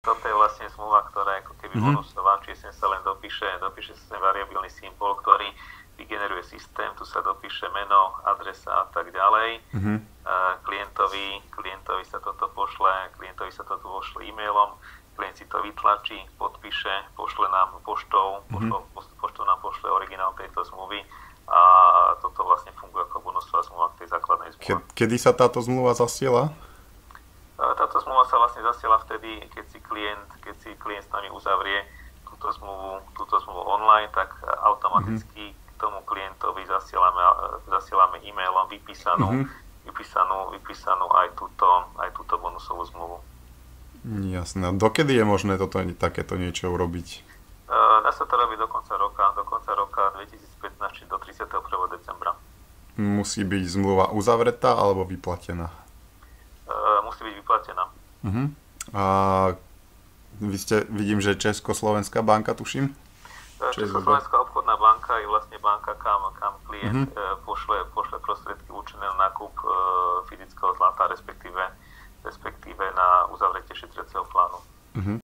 toto je vlastne zmluva, ktorá je ako keby bonusová, čiže sem sa len dopíše sa sem variabilný symbol, ktorý vygeneruje systém, tu sa dopíše meno, adresa a tak ďalej. Klientovi sa toto pošle e-mailom, klient si to vytlačí, podpíše, pošle nám poštou, poštou nám pošle originál tejto zmluvy a toto vlastne funguje ako bonusová zmluva k tej základnej zmluve. Kedy sa táto zmluva zasiela? Táto zmluva sa vlastne zasiela vtedy, keď si klient s nami uzavrie túto zmluvu online, tak automaticky k tomu klientovi zasielame e-mailom vypísanú aj túto bonusovú zmluvu. Jasné. Dokedy je možné takéto niečo urobiť? Dá sa to robiť do konca roka 2015, či do 31. decembra. Musí byť zmluva uzavretá alebo vyplatená? Musí byť vyplatená. A vidím, že Československá banka, tuším? Československá obchodná banka je vlastne banka, kam klient pošle prostriedky určené na nákup fyzického zlata, respektíve na uzavretie šetriaceho plánu.